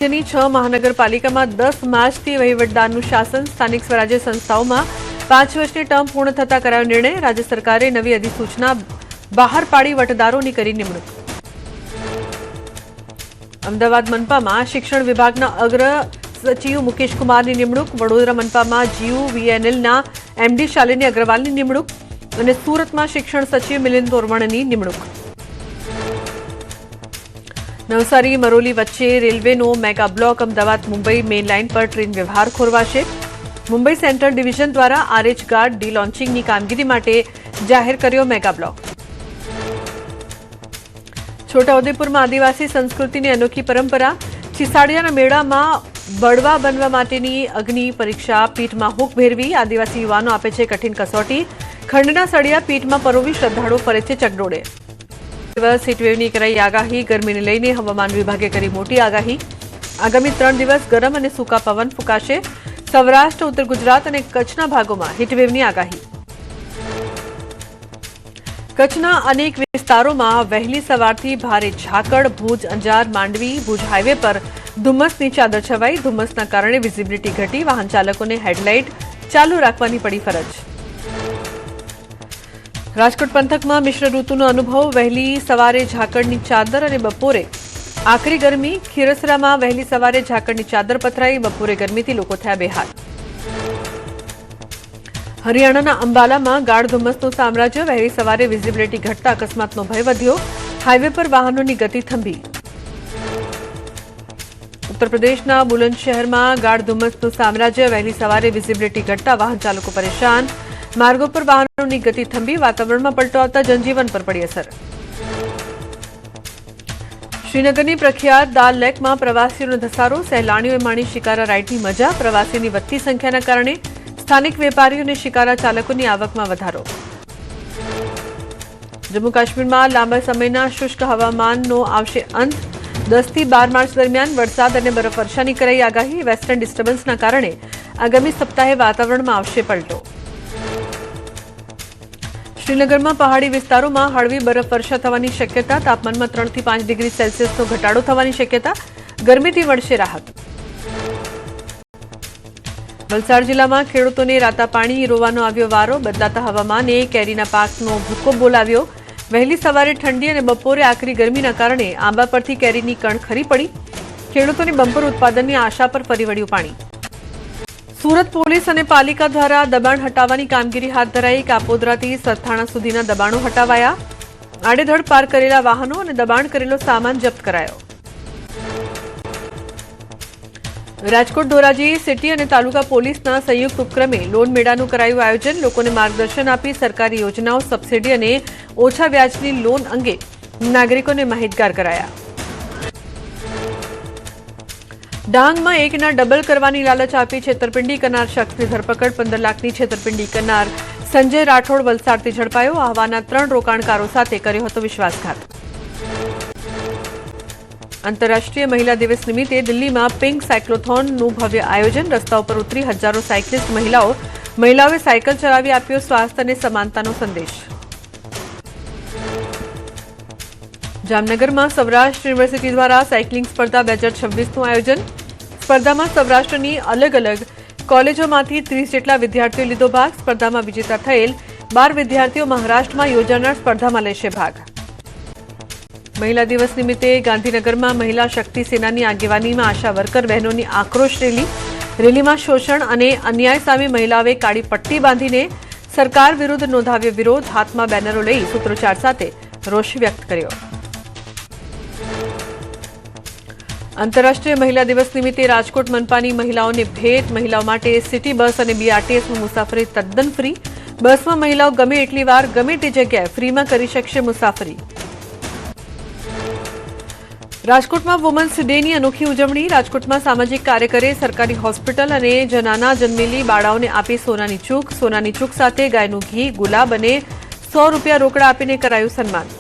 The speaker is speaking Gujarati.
રાજ્યની 6 મહાનગરપાલિકામાં 10 માર્ચથી વહીવટદારનું શાસન. સ્થાનિક સ્વરાજ્ય સંસ્થાઓમાં 5 વર્ષની ટર્મ પૂર્ણ થતા કરાયો નિર્ણય. રાજ્ય સરકારે નવી અધિસૂચના બહાર પાડી વટદારોની કરી નિમણૂક. અમદાવાદ મનપામાં શિક્ષણ વિભાગના અગ્ર સચિવ મુકેશ કુમારની નિમણૂક. વડોદરા મનપામાં GUVNLના MD શાલિની અગ્રવાલની નિમણૂક અને સુરતમાં શિક્ષણ સચિવ મિલિંદ તોરવણની નિમણૂક. નવસારી મરોલી વચ્ચે રેલવેનો mega block. Ahmedabad Mumbai main line પર ટ્રેન વ્યવહાર ખોરવાશે. મુંબઈ સેન્ટ્રલ ડિવિઝન દ્વારા RH ગાર્ડ ડી લોન્ચિંગની કામગીરી માટે જાહેર કર્યો મેગા બ્લોક. છોટાઉદેપુરમાં આદિવાસી સંસ્કૃતિની અનોખી પરંપરા. છીસાડિયાના મેળામાં બળવા બનવા માટેની અગ્નિ પરીક્ષા. પીઠમાં હૂક ભેરવી આદિવાસી યુવાનો આપે છે કઠિન કસોટી. ખંડના સળિયા પીઠમાં પરોવી શ્રદ્ધાળુઓ ફરે છે ચકડોળે. દિવસ હીટવેવની કરાઈ આગાહી. ગરમીને લઈને હવામાન વિભાગે કરી મોટી આગાહી. આગામી 3 દિવસ ગરમ અને સૂકા પવન ફૂંકાશે. સૌરાષ્ટ્ર, ઉત્તર ગુજરાત અને કચ્છના ભાગોમાં હીટવેવની આગાહી. કચ્છના અનેક વિસ્તારોમાં વહેલી સવારથી ભારે ઝાકળ. ભુજ, અંજાર, માંડવી, ભુજ હાઈવે પર ધુમ્મસની ચાદર છવાઈ. ધુમ્મસના કારણે વિઝિબિલિટી ઘટી. વાહન ચાલકોને હેડલાઇટ ચાલુ રાખવાની પડી ફરજ. રાજકોટ પંથકમાં મિશ્ર ઋતુનો અનુભવ. વહેલી સવારે ઝાકળની ચાદર અને બપોરે આકરી ગરમી. ખીરસરામાં વહેલી સવારે ઝાકળની ચાદર પથરાઈ. બપોરે ગરમીથી લોકો થયા બેહાલ. હરિયાણાના અંબાલામાં ગાઢ ધુમ્મસનું સામ્રાજ્ય. વહેલી સવારે વિઝિબિલિટી ઘટતા અકસ્માતનો ભય વધ્યો. હાઈવે પર વાહનોની ગતિ થંભી. ઉત્તર પ્રદેશના બુલંદ શહેરમાં ગાઢ ધુમ્મસનું સામ્રાજ્ય. વહેલી સવારે વિઝિબિલિટી ઘટતા વાહન ચાલકો પરેશાન. માર્ગો પર વાહનોની ગતિ થંભી. વાતાવરણમાં પલટો આવતા જનજીવન પર પડી અસર. શ્રીનગરની પ્રખ્યાત દાલ લેકમાં પ્રવાસીઓનો ધસારો. સહેલાણીઓએ માણી શિકારા રાઇડની મજા. પ્રવાસીઓની વધતી સંખ્યાના કારણે સ્થાનિક વેપારીઓ અને શિકારા ચાલકોની આવકમાં વધારો. જમ્મુ કાશ્મીરમાં લાંબા સમયના શુષ્ક હવામાનનો આવશે અંત. 10 થી 12 માર્ચ દરમિયાન વરસાદ અને બરફવર્ષાની કરાઈ આગાહી. વેસ્ટર્ન ડિસ્ટર્બન્સના કારણે આગામી સપ્તાહે વાતાવરણમાં આવશે પલટો. શ્રીનગરમાં પહાડી વિસ્તારોમાં હળવી બરફવર્ષા થવાની શક્યતા. તાપમાનમાં 3 થી 5 ડિગ્રી સેલ્સિયસનો ઘટાડો થવાની શક્યતા. ગરમીથી મળશે રાહત. વલસાડ જિલ્લામાં ખેડૂતોને રાતા પાણી રોવાનો આવ્યો વારો. બદલાતા હવામાને કેરીના પાકનો ભૂકો બોલાવ્યો. વહેલી સવારે ઠંડી અને બપોરે આકરી ગરમીના કારણે આંબા પરથી કેરીની કણ ખરી પડી. ખેડૂતોની બમ્પર ઉત્પાદનની આશા પર ફરી વળ્યું પાણી. સુરત પોલીસ અને પાલિકા દ્વારા દબાણ હટાવવાની કામગીરી હાથ ધરાઈ. કાપોદ્રાથી સરથાણા સુધીના દબાણો હટાવાયા. આડેધડ પાર્ક કરેલા વાહનો અને દબાણ કરેલો સામાન જપ્ત કરાયો. રાજકોટ ધોરાજી સિટી અને તાલુકા પોલીસના સંયુક્ત ઉપક્રમે લોન મેળાનું કરાયું આયોજન. લોકોને માર્ગદર્શન આપી સરકારી યોજનાઓ, સબસિડી અને ઓછા વ્યાજની લોન અંગે નાગરિકોને માહિતગાર કરાયા. ડાંગમાં એકના ડબલ કરવાની લાલચ આપી છેતરપિંડી કરનાર શખ્સની ધરપકડ. 15 લાખની છેતરપિંડી કરનાર સંજય રાઠોડ વલસાડથી ઝડપાયો. આહવાના 3 રોકાણકારો સાથે કર્યો હતો વિશ્વાસઘાત. આંતરરાષ્ટ્રીય મહિલા દિવસ નિમિત્તે દિલ્હીમાં પિંક સાયક્લોથોનનું ભવ્ય આયોજન. રસ્તા ઉપર ઉતરી હજારો સાયકલિસ્ટ મહિલાઓએ સાયકલ ચલાવી આપ્યો સ્વાસ્થ્ય અને સમાનતાનો સંદેશ. જામનગરમાં સૌરાષ્ટ્ર યુનિવર્સિટી દ્વારા સાયકલિંગ સ્પર્ધા 2026નું આયોજન. સ્પર્ધામાં સૌરાષ્ટ્રની અલગ અલગ કોલેજોમાંથી 30 જેટલા વિદ્યાર્થીઓ લીધો ભાગ. સ્પર્ધામાં વિજેતા થયેલ 12 વિદ્યાર્થીઓ મહારાષ્ટ્રમાં યોજાનાર સ્પર્ધામાં લેશે ભાગ. મહિલા દિવસ નિમિત્તે ગાંધીનગરમાં મહિલા શક્તિ સેનાની આગેવાનીમાં આશા વર્કર બહેનોની આક્રોશ રેલી. રેલીમાં શોષણ અને અન્યાય સામે મહિલાઓએ કાળી પટ્ટી બાંધીને સરકાર વિરુદ્ધ નોંધાવ્યો વિરોધ. હાથમાં બેનરો લઈ સૂત્રોચ્ચાર સાથે રોષ વ્યક્ત કર્યો. આંતરરાષ્ટ્રીય મહિલા દિવસ નિમિત્તે રાજકોટ મનપાની મહિલાઓને ભેટ. મહિલાઓ માટે સિટી બસ અને BRTSમાં મુસાફરી તદ્દન ફ્રી. બસમાં મહિલાઓ ગમે એટલી વાર ગમે તે જગ્યાએ ફ્રીમાં કરી શકશે મુસાફરી. રાજકોટમાં વુમન્સ ડેની અનોખી ઉજવણી. રાજકોટમાં સામાજિક કાર્યકરે સરકારી હોસ્પિટલ અને જનાના જન્મેલી બાળાઓને આપી સોનાની ચૂક. સોનાની ચૂક સાથે ગાયનું ઘી, ગુલાબ અને ₹100 રોકડા આપીને કરાયું સન્માન.